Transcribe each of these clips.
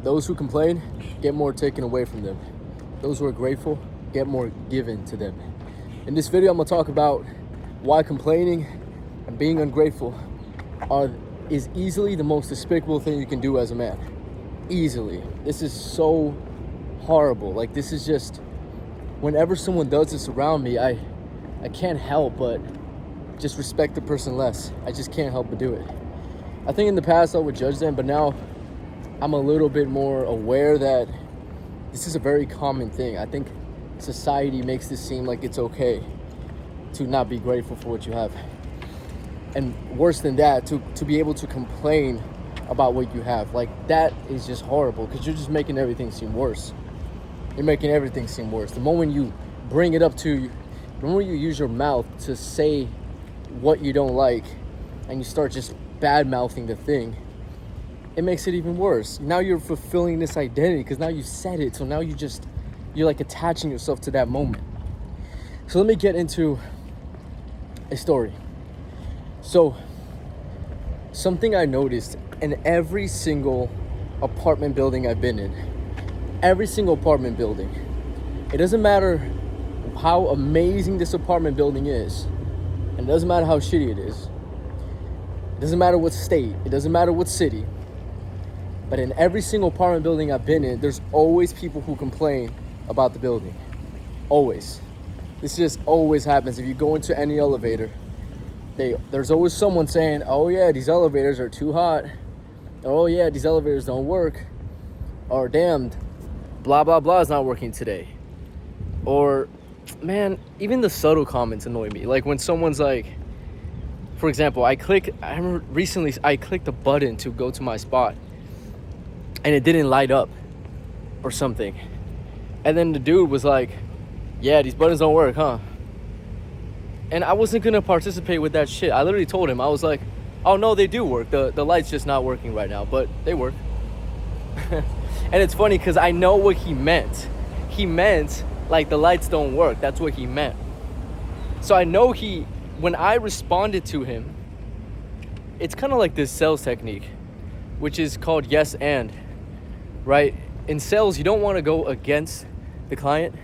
Those who complain get more taken away from them. Those who are grateful get more given to them. In this video, I'm gonna talk about why complaining and being ungrateful is easily the most despicable thing you can do as a man. Easily. This is so horrible. Like, this is just, whenever someone does this around me, I can't help but just respect the person less. I just can't help but do it. I think in the past I would judge them, but now I'm a little bit more aware that this is a very common thing. I think society makes this seem like it's okay to not be grateful for what you have. And worse than that, to be able to complain about what you have. Like, that is just horrible, because you're just making everything seem worse. You're making everything seem worse. The moment you bring it up the moment you use your mouth to say what you don't like, and you start just bad-mouthing the thing, it makes it even worse. Now you're fulfilling this identity, because now you said it, so now you're like attaching yourself to that moment. So let me get into a story. So, something I noticed in every single apartment building I've been in, every single apartment building, it doesn't matter how amazing this apartment building is, and it doesn't matter how shitty it is, it doesn't matter what state, it doesn't matter what city, but in every single apartment building I've been in, there's always people who complain about the building. Always. This just always happens. If you go into any elevator, there's always someone saying, oh yeah, these elevators are too hot. Oh yeah, these elevators don't work. Or damn, blah blah blah is not working today. Or, man, even the subtle comments annoy me. Like when someone's like, for example, I remember recently I clicked a button to go to my spot and it didn't light up or something. And then the dude was like, yeah, these buttons don't work, huh? And I wasn't gonna participate with that shit. I literally told him, I was like, oh no, they do work. The light's just not working right now, but they work. And it's funny because I know what he meant. He meant like the lights don't work. That's what he meant. So I know when I responded to him, it's kind of like this sales technique, which is called yes and, right? In sales, you don't want to go against the client,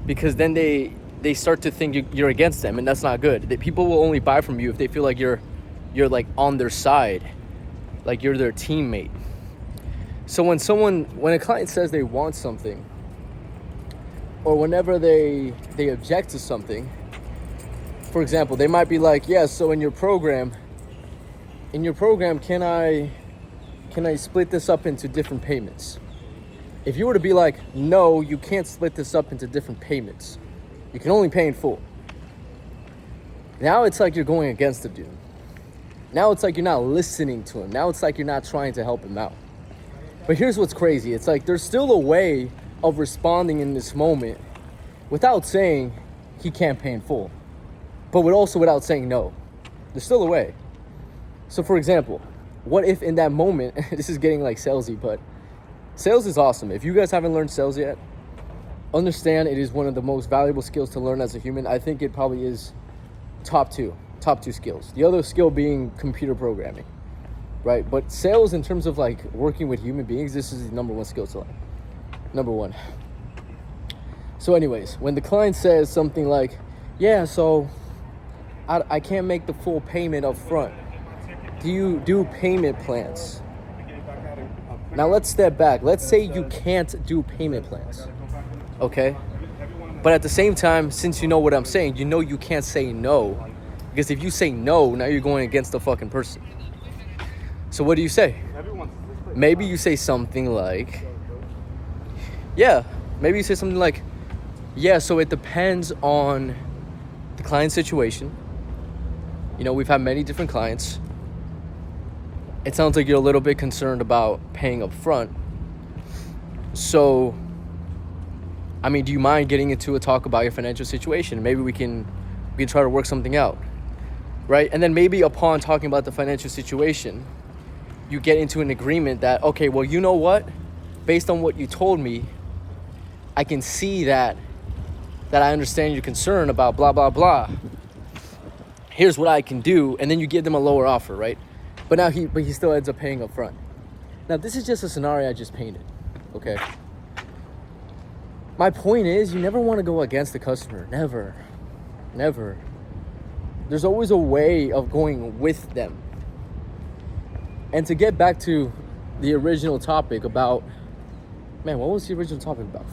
because then they start to think you're against them, and that's not good. People will only buy from you if they feel like you're like on their side, like you're their teammate. So when a client says they want something, or whenever they object to something, for example, they might be like, yeah, so in your program, can I split this up into different payments? If you were to be like, no, you can't split this up into different payments, you can only pay in full, now it's like you're going against the dude. Now it's like you're not listening to him. Now it's like you're not trying to help him out. But here's what's crazy. It's like there's still a way of responding in this moment without saying he can't pay in full, but also without saying no. There's still a way. So for example, what if in that moment, this is getting like salesy, but sales is awesome. If you guys haven't learned sales yet, understand it is one of the most valuable skills to learn as a human. I think it probably is top two skills. The other skill being computer programming, right? But sales, in terms of like working with human beings, this is the number one skill to learn. Number one. So anyways, when the client says something like, yeah, so I can't make the full payment up front, do you do payment plans? Now let's step back. Let's say you can't do payment plans, okay? But at the same time, since you know what I'm saying, you know you can't say no. Because if you say no, now you're going against the fucking person. So what do you say? Maybe you say something like, yeah, so it depends on the client situation. You know, we've had many different clients. It sounds like you're a little bit concerned about paying up front. So, I mean, do you mind getting into a talk about your financial situation? Maybe we can try to work something out, right? And then maybe upon talking about the financial situation, you get into an agreement that, okay, well, you know what? Based on what you told me, I can see that I understand your concern about blah, blah, blah. Here's what I can do. And then you give them a lower offer, right? But he still ends up paying up front. Now, this is just a scenario I just painted, okay? My point is, you never want to go against the customer. Never. Never. There's always a way of going with them. And to get back to the original topic about... Man, what was the original topic about?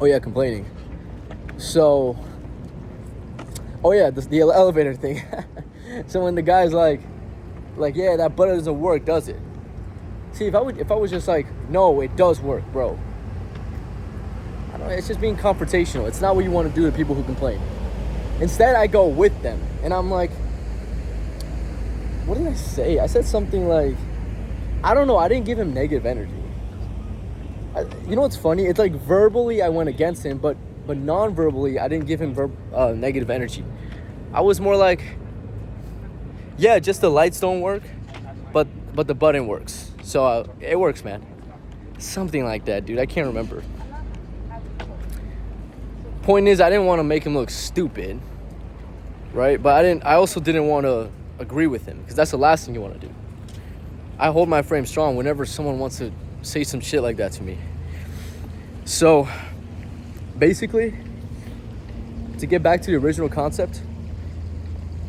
Oh, yeah, complaining. So... Oh, yeah, the elevator thing. So when the guy's like, yeah, that button doesn't work, does it? See, if I was just like, no, it does work, bro. I don't know, it's just being confrontational. It's not what you want to do to people who complain. Instead, I go with them. And I'm like, what did I say? I said something like, I don't know, I didn't give him negative energy. You know what's funny? It's like verbally I went against him, but non-verbally I didn't give him negative energy. I was more like, yeah, just the lights don't work, but the button works. So it works, man. Something like that, dude. I can't remember. Point is, I didn't want to make him look stupid, right? But I also didn't want to agree with him, because that's the last thing you want to do. I hold my frame strong whenever someone wants to say some shit like that to me. So basically, to get back to the original concept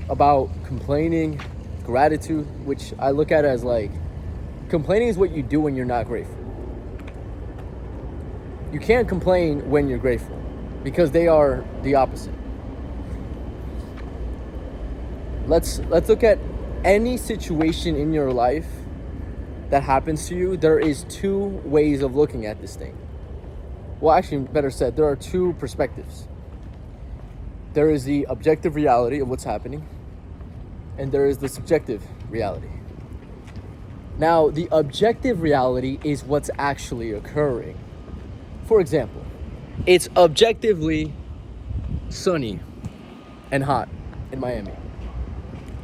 about complaining, gratitude, which I look at as like, complaining is what you do when you're not grateful. You can't complain when you're grateful, because they are the opposite. Let's look at any situation in your life that happens to you. There is two ways of looking at this thing. Well, actually, better said, there are two perspectives. There is the objective reality of what's happening, and there is the subjective reality. Now, the objective reality is what's actually occurring. For example, it's objectively sunny and hot in Miami.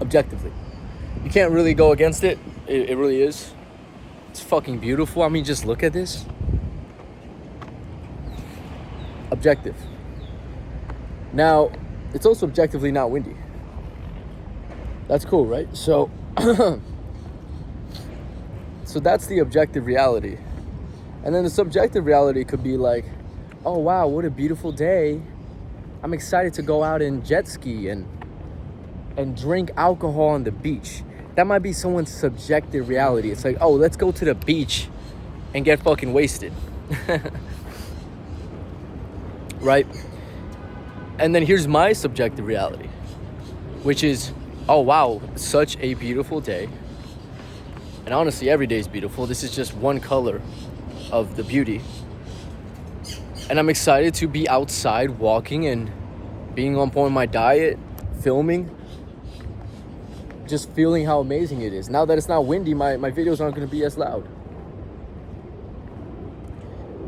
Objectively. You can't really go against it. It really is. It's fucking beautiful. I mean, just look at this. Objective. Now, it's also objectively not windy. That's cool, right? So, so that's the objective reality. And then the subjective reality could be like, oh wow, what a beautiful day. I'm excited to go out and jet ski and drink alcohol on the beach. That might be someone's subjective reality. It's like, oh, let's go to the beach and get fucking wasted. Right? And then here's my subjective reality, which is, oh wow, such a beautiful day. And honestly, every day is beautiful. This is just one color of the beauty. And I'm excited to be outside walking and being on point with my diet, filming, just feeling how amazing it is. Now that it's not windy, my videos aren't going to be as loud.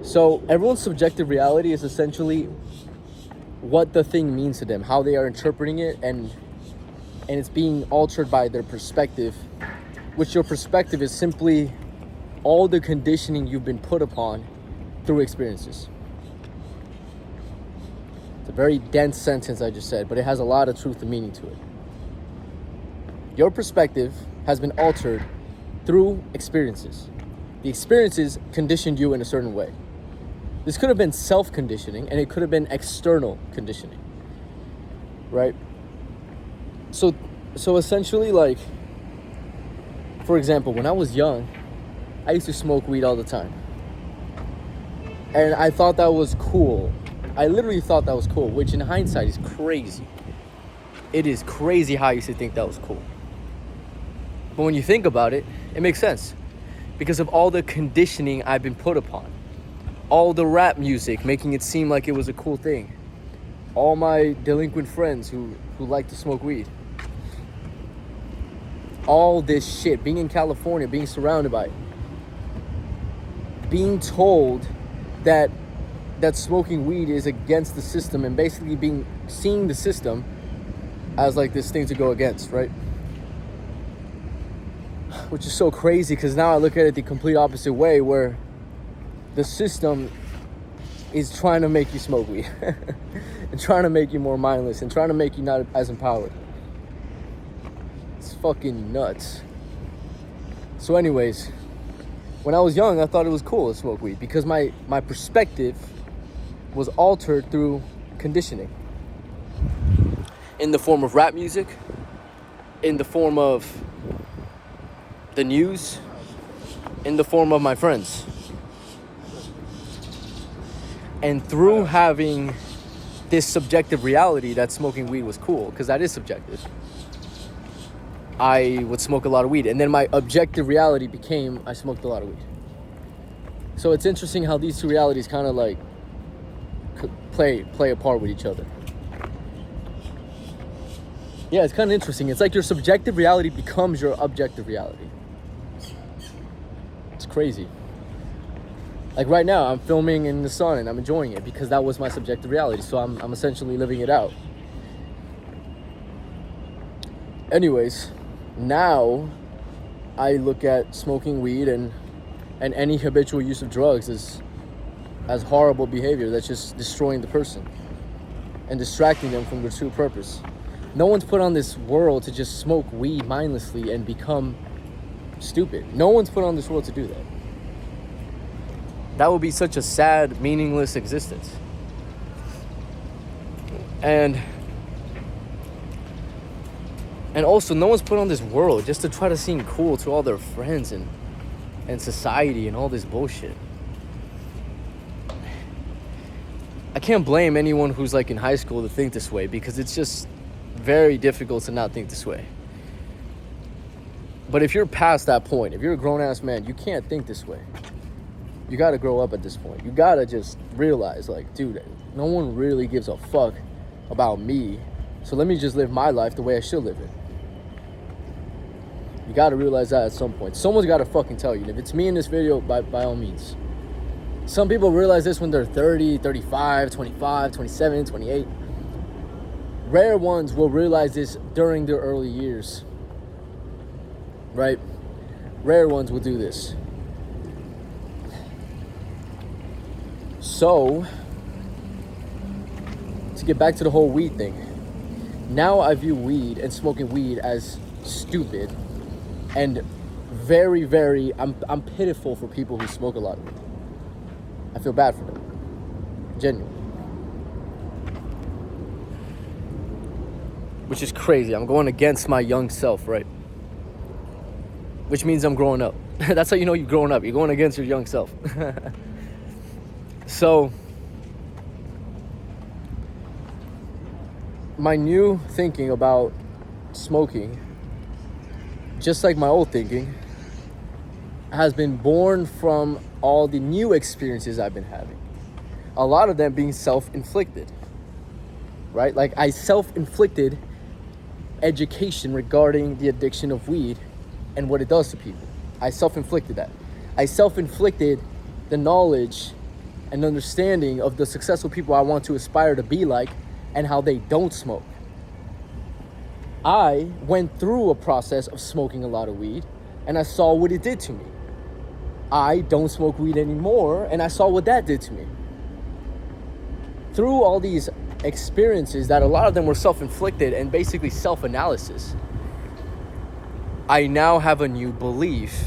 So everyone's subjective reality is essentially what the thing means to them, how they are interpreting it, and it's being altered by their perspective, which your perspective is simply all the conditioning you've been put upon through experiences. It's a very dense sentence I just said, but it has a lot of truth and meaning to it. Your perspective has been altered through experiences. The experiences conditioned you in a certain way. This could have been self-conditioning, and it could have been external conditioning, right? So essentially, like, for example, when I was young, I used to smoke weed all the time. And I thought that was cool. I literally thought that was cool, which in hindsight is crazy. It is crazy how I used to think that was cool. But when you think about it, it makes sense. Because of all the conditioning I've been put upon. All the rap music making it seem like it was a cool thing. All my delinquent friends who like to smoke weed. All this shit, being in California, being surrounded by it. Being told that smoking weed is against the system, and basically seeing the system as like this thing to go against, right? Which is so crazy, because now I look at it the complete opposite way, where the system is trying to make you smoke weed and trying to make you more mindless and trying to make you not as empowered. It's fucking nuts. So anyways, when I was young, I thought it was cool to smoke weed because my perspective was altered through conditioning. In the form of rap music, in the form of the news, in the form of my friends. And through having this subjective reality that smoking weed was cool, because that is subjective, I would smoke a lot of weed. And then my objective reality became I smoked a lot of weed. So it's interesting how these two realities kind of like play a part with each other. Yeah, it's kind of interesting. It's like your subjective reality becomes your objective reality. It's crazy. Like right now, I'm filming in the sun and I'm enjoying it because that was my subjective reality. So I'm essentially living it out. Anyways, now I look at smoking weed and any habitual use of drugs as horrible behavior that's just destroying the person and distracting them from their true purpose. No one's put on this world to just smoke weed mindlessly and become stupid. No one's put on this world to do that. That would be such a sad, meaningless existence. And also, no one's put on this world just to try to seem cool to all their friends and society and all this bullshit. I can't blame anyone who's like in high school to think this way because it's just very difficult to not think this way. But if you're past that point, if you're a grown-ass man, you can't think this way. You gotta grow up at this point. You gotta just realize, like, dude, no one really gives a fuck about me, so let me just live my life the way I should live it. You gotta realize that at some point. Someone's gotta fucking tell you. And if it's me in this video, by all means. Some people realize this when they're 30, 35, 25, 27, 28. Rare ones will realize this during their early years. Right? Rare ones will do this. So, to get back to the whole weed thing. Now I view weed and smoking weed as stupid and very, very, I'm pitiful for people who smoke a lot of weed. I feel bad for them. Genuinely. Which is crazy. I'm going against my young self, right? Which means I'm growing up. That's how you know you're growing up. You're going against your young self. So, my new thinking about smoking, just like my old thinking, has been born from all the new experiences I've been having. A lot of them being self-inflicted, right? Like I self-inflicted education regarding the addiction of weed and what it does to people. I self-inflicted that. I self-inflicted the knowledge and understanding of the successful people I want to aspire to be like and how they don't smoke. I went through a process of smoking a lot of weed and I saw what it did to me. I don't smoke weed anymore and I saw what that did to me. Through all these experiences that a lot of them were self-inflicted and basically self-analysis, I now have a new belief.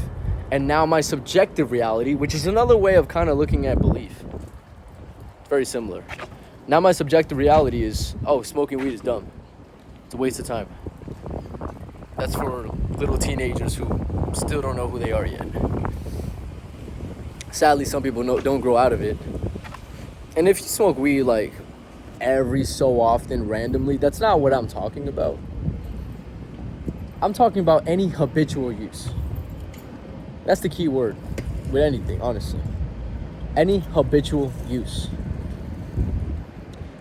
And now my subjective reality, which is another way of kind of looking at belief. It's very similar. Now my subjective reality is, oh, smoking weed is dumb. It's a waste of time. That's for little teenagers who still don't know who they are yet. Sadly, some people don't grow out of it. And if you smoke weed like every so often randomly, that's not what I'm talking about. I'm talking about any habitual use. That's the key word with anything, honestly. Any habitual use.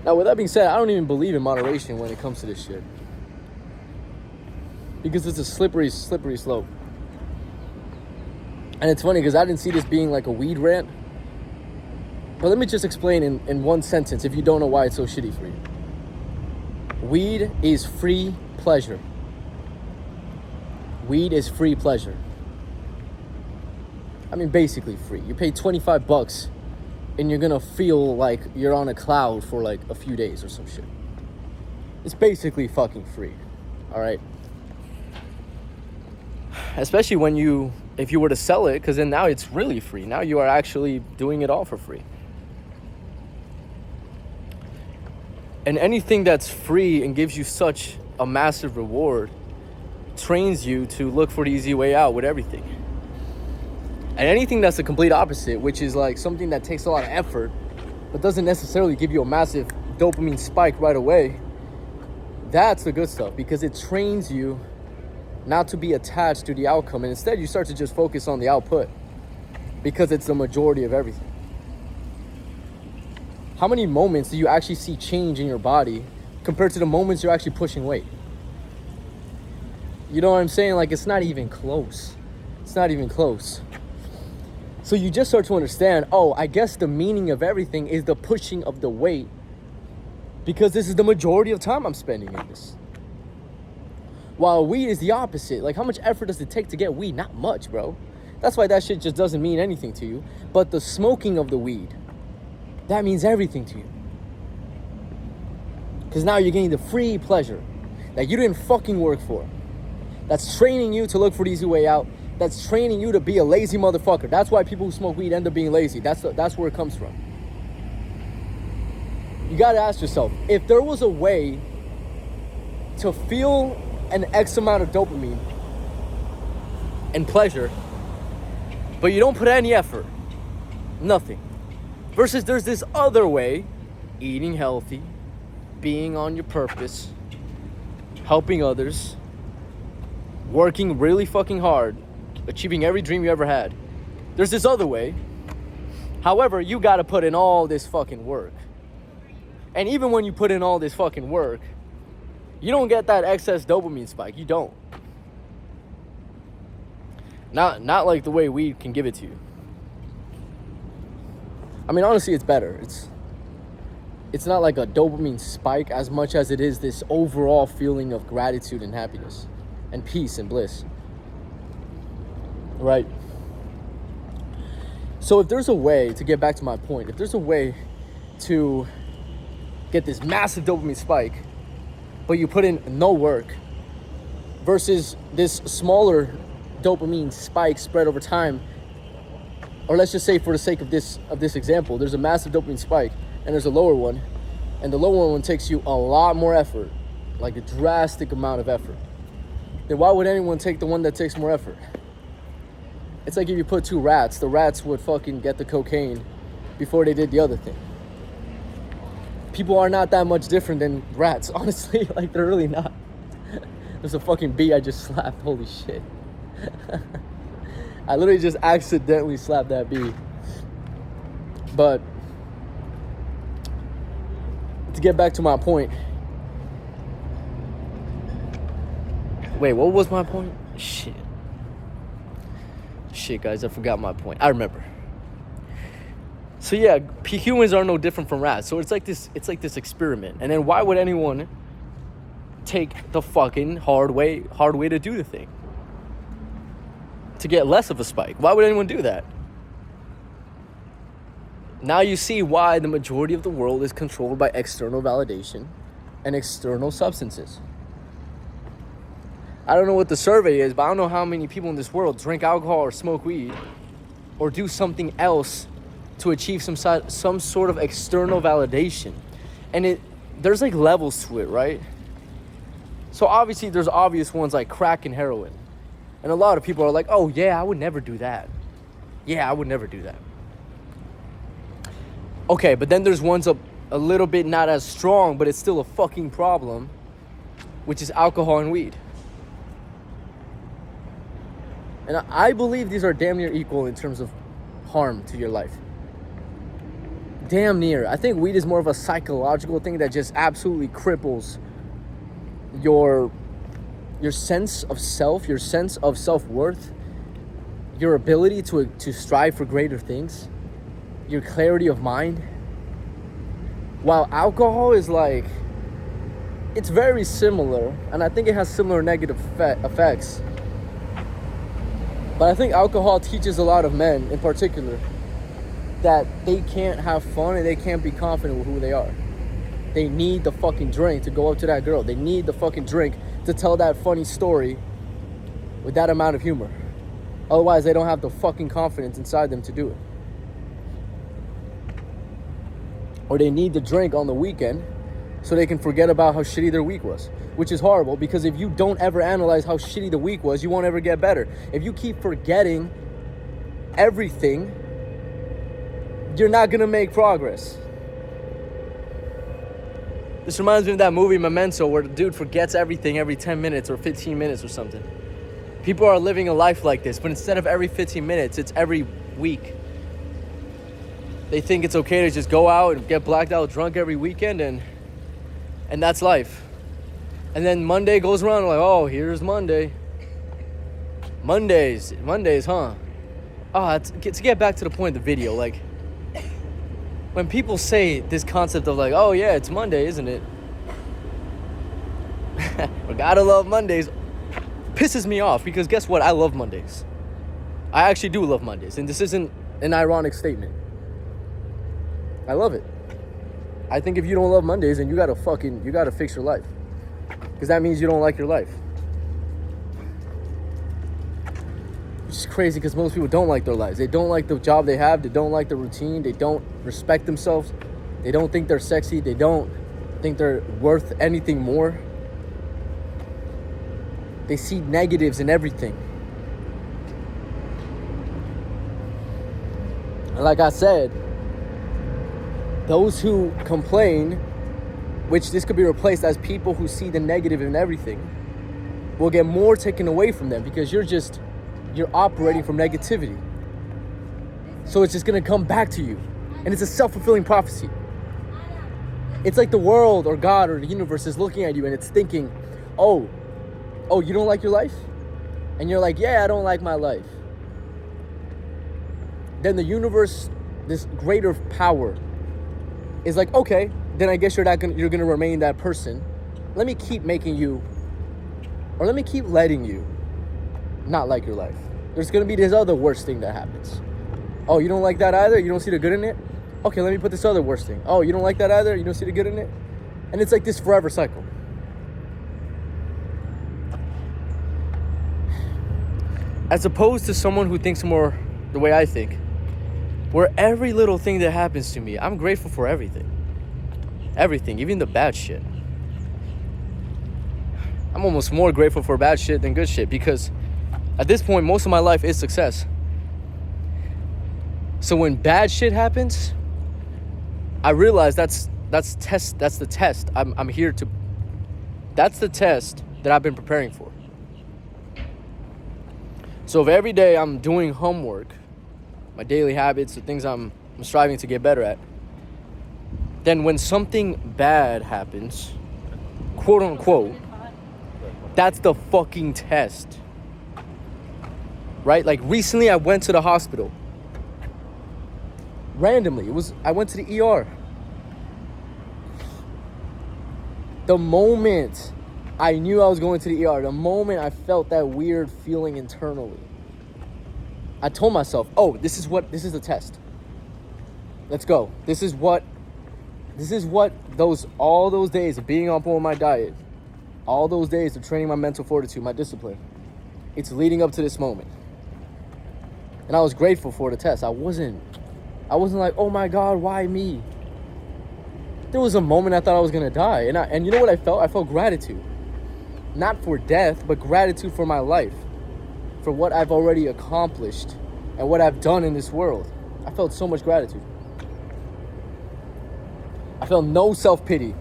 Now, with that being said, I don't even believe in moderation when it comes to this shit. Because it's a slippery slope. And it's funny because I didn't see this being like a weed rant. But let me just explain in one sentence if you don't know why it's so shitty for you. Weed is free pleasure. Weed is free pleasure. I mean, basically free. You pay $25 and you're gonna feel like you're on a cloud for like a few days or some shit. It's basically fucking free, all right? Especially when you if you were to sell it, because then now it's really free. Now you are actually doing it all for free. And anything that's free and gives you such a massive reward trains you to look for the easy way out with everything. And anything that's the complete opposite, which is like something that takes a lot of effort but doesn't necessarily give you a massive dopamine spike right away, that's the good stuff, because it trains you not to be attached to the outcome, and instead you start to just focus on the output, because it's the majority of everything. How many moments do you actually see change in your body compared to the moments you're actually pushing weight? You know what I'm saying? Like, it's not even close. It's not even close. So you just start to understand, oh, I guess the meaning of everything is the pushing of the weight, because this is the majority of time I'm spending in this. While weed is the opposite. Like, how much effort does it take to get weed? Not much, bro. That's why that shit just doesn't mean anything to you. But the smoking of the weed, that means everything to you. Because now you're getting the free pleasure that you didn't fucking work for. That's training you to look for the easy way out. That's training you to be a lazy motherfucker. That's why people who smoke weed end up being lazy. That's where it comes from. You gotta ask yourself, if there was a way to feel an X amount of dopamine and pleasure, but you don't put any effort, nothing. Versus there's this other way, eating healthy, being on your purpose, helping others, working really fucking hard, achieving every dream you ever had. There's this other way. However, you gotta put in all this fucking work. And even when you put in all this fucking work, you don't get that excess dopamine spike. You don't. Not like the way weed can give it to you. I mean, honestly, it's better. It's not like a dopamine spike as much as it is this overall feeling of gratitude and happiness and peace and bliss. Right? So if there's a way, to get back to my point, if there's a way to get this massive dopamine spike, but you put in no work, versus this smaller dopamine spike spread over time, or let's just say for the sake of this example, there's a massive dopamine spike and there's a lower one, and the lower one takes you a lot more effort, like a drastic amount of effort, then why would anyone take the one that takes more effort? It's like if you put two rats, the rats would fucking get the cocaine before they did the other thing. People are not that much different than rats, honestly. Like, they're really not. There's a fucking bee I just slapped. Holy shit. I literally just accidentally slapped that bee. But to get back to my point. Wait, what was my point? Shit, guys, I forgot my point. I remember. So yeah, humans are no different from rats. So it's like this experiment. And then why would anyone take the fucking hard way to do the thing? To get less of a spike. Why would anyone do that? Now you see why the majority of the world is controlled by external validation and external substances. I don't know what the survey is, but I don't know how many people in this world drink alcohol or smoke weed or do something else to achieve some sort of external validation. And there's like levels to it, right? So obviously there's obvious ones like crack and heroin. And a lot of people are like, oh yeah, I would never do that. Yeah, I would never do that. Okay, but then there's ones a little bit not as strong, but it's still a fucking problem, which is alcohol and weed. And I believe these are damn near equal in terms of harm to your life. Damn near. I think weed is more of a psychological thing that just absolutely cripples your sense of self, your sense of self-worth, your ability to strive for greater things, your clarity of mind. While alcohol is like, it's very similar, and I think it has similar negative effects. But I think alcohol teaches a lot of men in particular that they can't have fun and they can't be confident with who they are. They need the fucking drink to go up to that girl. They need the fucking drink to tell that funny story with that amount of humor. Otherwise, they don't have the fucking confidence inside them to do it. Or they need to drink on the weekend so they can forget about how shitty their week was, which is horrible, because if you don't ever analyze how shitty the week was, you won't ever get better. If you keep forgetting everything, you're not gonna make progress. This reminds me of that movie Memento, where the dude forgets everything every 10 minutes or 15 minutes or something. People are living a life like this, but instead of every 15 minutes, it's every week. They think it's okay to just go out and get blacked out drunk every weekend, and that's life. And then Monday goes around, like, oh, here's Monday. Mondays, huh? To get back to the point of the video, like, when people say this concept of like, oh yeah, it's Monday, isn't it? We gotta love Mondays. Pisses me off, because guess what? I love Mondays. I actually do love Mondays, and this isn't an ironic statement. I love it. I think if you don't love Mondays, then you gotta fix your life, because that means you don't like your life. Which is crazy, because most people don't like their lives. They don't like the job they have. They don't like the routine. They don't respect themselves. They don't think they're sexy. They don't think they're worth anything more. They see negatives in everything. And like I said, those who complain, which this could be replaced as people who see the negative in everything, will get more taken away from them, because you're operating from negativity. So it's just gonna come back to you. And it's a self-fulfilling prophecy. It's like the world or God or the universe is looking at you and it's thinking, oh, you don't like your life? And you're like, yeah, I don't like my life. Then the universe, this greater power, is like, okay, then I guess you're gonna remain that person. Let me keep making you, or let me keep letting you not like your life. There's gonna be this other worst thing that happens. Oh, you don't like that either? You don't see the good in it? Okay, let me put this other worst thing. Oh, you don't like that either? You don't see the good in it? And it's like this forever cycle. As opposed to someone who thinks more the way I think, where every little thing that happens to me, I'm grateful for everything. Everything, even the bad shit. I'm almost more grateful for bad shit than good shit, because at this point, most of my life is success. So when bad shit happens, I realize that's the test. I'm here to. That's the test that I've been preparing for. So if every day I'm doing homework, my daily habits, the things I'm striving to get better at, then when something bad happens, quote unquote, that's the fucking test. Right? Like recently I went to the hospital. Randomly, I went to the ER. The moment I knew I was going to the ER, the moment I felt that weird feeling internally, I told myself, oh, this is the test. Let's go. This is what all those days of being on point with my diet, all those days of training my mental fortitude, my discipline, it's leading up to this moment. And I was grateful for the test. I wasn't like, oh my God, why me? There was a moment I thought I was gonna die. And you know what I felt? I felt gratitude. Not for death, but gratitude for my life. For what I've already accomplished and what I've done in this world. I felt so much gratitude. I felt no self-pity,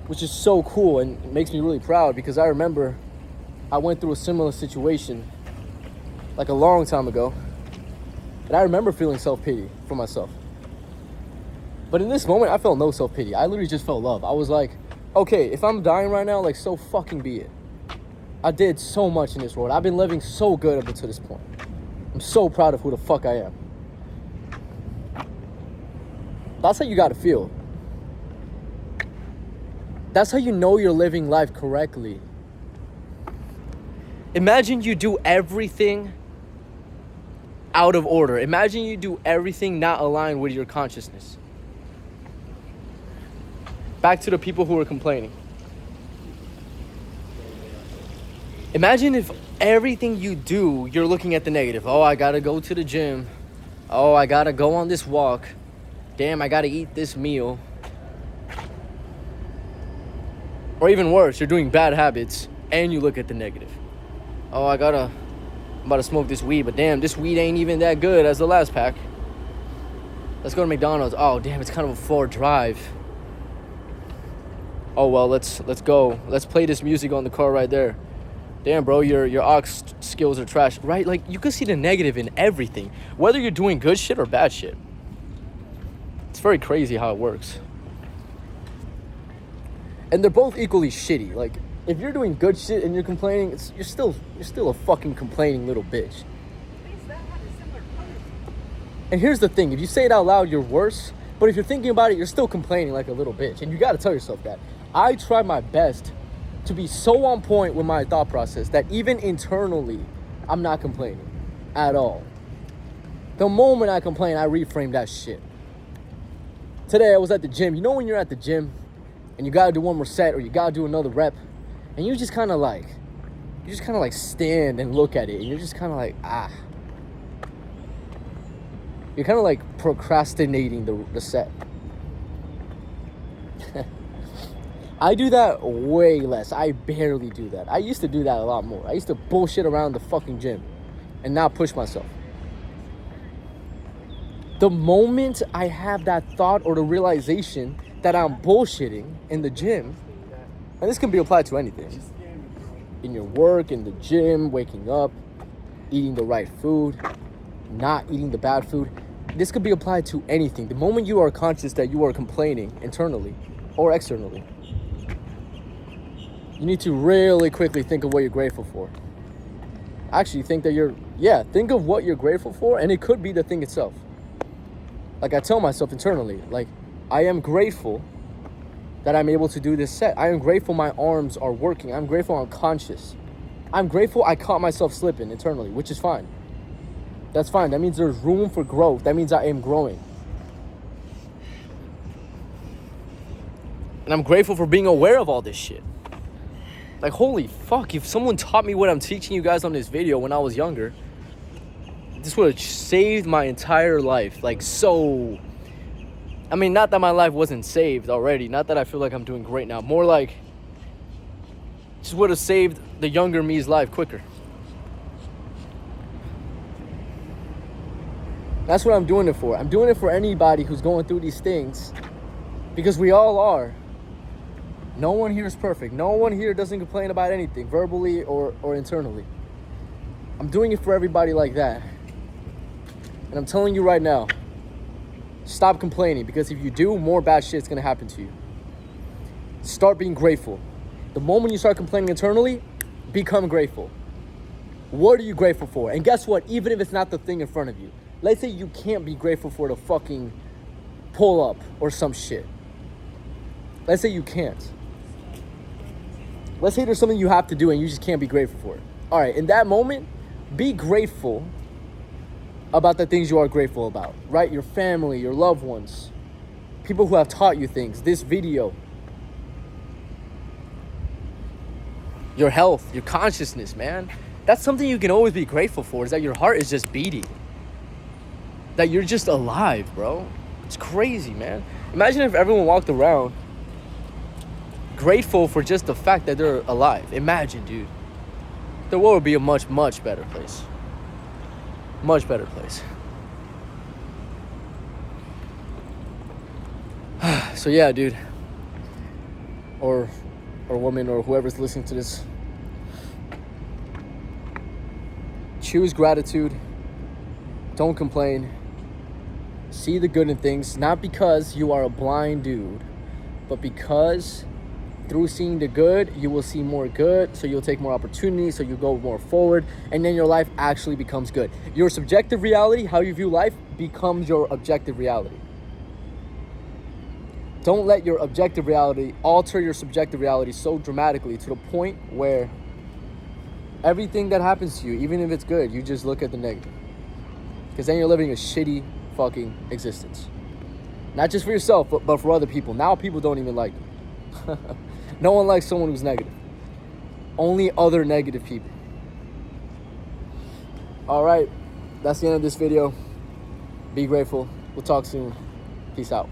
which is so cool and it makes me really proud, because I remember I went through a similar situation like a long time ago, and I remember feeling self-pity for myself. But in this moment, I felt no self-pity. I literally just felt love. I was like, okay, if I'm dying right now, like, so fucking be it. I did so much in this world. I've been living so good up until this point. I'm so proud of who the fuck I am. That's how you gotta feel. That's how you know you're living life correctly. Imagine you do everything out of order. Imagine you do everything not aligned with your consciousness. Back to the people who were complaining. Imagine if everything you do, you're looking at the negative. Oh, I gotta go to the gym. Oh, I gotta go on this walk. Damn, I gotta eat this meal. Or even worse, you're doing bad habits and you look at the negative. Oh, I'm about to smoke this weed, but damn, this weed ain't even that good as the last pack. Let's go to McDonald's. Oh, damn, it's kind of a far drive. Oh, well, let's go. Let's play this music on the car right there. Damn, bro, your aux skills are trash. Right? Like, you can see the negative in everything, whether you're doing good shit or bad shit. It's very crazy how it works. And they're both equally shitty. Like, if you're doing good shit and you're complaining, you're still a fucking complaining little bitch. And here's the thing, if you say it out loud, you're worse. But if you're thinking about it, you're still complaining like a little bitch. And you gotta tell yourself that. I try my best to be so on point with my thought process that even internally, I'm not complaining at all. The moment I complain, I reframe that shit. Today I was at the gym. You know when you're at the gym and you gotta do one more set or you gotta do another rep, and you just kind of like stand and look at it, and you're just kind of like, you're kind of like procrastinating the set. I do that way less. I barely do that. I used to do that a lot more. I used to bullshit around the fucking gym and not push myself. The moment I have that thought or the realization that I'm bullshitting in the gym, and this can be applied to anything, in your work, in the gym, waking up, eating the right food, not eating the bad food, this could be applied to anything. The moment you are conscious that you are complaining internally or externally, you need to really quickly think of what you're grateful for. Actually, think of what you're grateful for, and it could be the thing itself. Like I tell myself internally, like, I am grateful that I'm able to do this set. I am grateful my arms are working. I'm grateful I'm conscious. I'm grateful I caught myself slipping internally, which is fine. That's fine. That means there's room for growth. That means I am growing. And I'm grateful for being aware of all this shit. Like, holy fuck, if someone taught me what I'm teaching you guys on this video when I was younger, this would have saved my entire life. Like, so... I mean, not that my life wasn't saved already. Not that I feel like I'm doing great now. More like, just would have saved the younger me's life quicker. That's what I'm doing it for. I'm doing it for anybody who's going through these things, because we all are. No one here is perfect. No one here doesn't complain about anything, verbally or internally. I'm doing it for everybody like that. And I'm telling you right now, stop complaining, because if you do, more bad shit's gonna happen to you. Start being grateful. The moment you start complaining internally, become grateful. What are you grateful for? And guess what? Even if it's not the thing in front of you. Let's say you can't be grateful for the fucking pull-up or some shit. Let's say you can't. Let's say there's something you have to do and you just can't be grateful for it. All right, in that moment, be grateful about the things you are grateful about, right? Your family, your loved ones, people who have taught you things, this video, your health, your consciousness, man. That's something you can always be grateful for, is that your heart is just beating. That you're just alive, bro. It's crazy, man. Imagine if everyone walked around grateful for just the fact that they're alive. Imagine, dude. The world would be a much, much better place. Much better place. So yeah, dude. Or woman, or whoever's listening to this. Choose gratitude. Don't complain. See the good in things, not because you are a blind dude, but because through seeing the good, you will see more good, so you'll take more opportunities, so you go more forward, and then your life actually becomes good. Your subjective reality, how you view life, becomes your objective reality. Don't let your objective reality alter your subjective reality so dramatically to the point where everything that happens to you, even if it's good, you just look at the negative. Because then you're living a shitty fucking existence. Not just for yourself, but for other people. Now people don't even like you. No one likes someone who's negative. Only other negative people. All right, that's the end of this video. Be grateful. We'll talk soon. Peace out.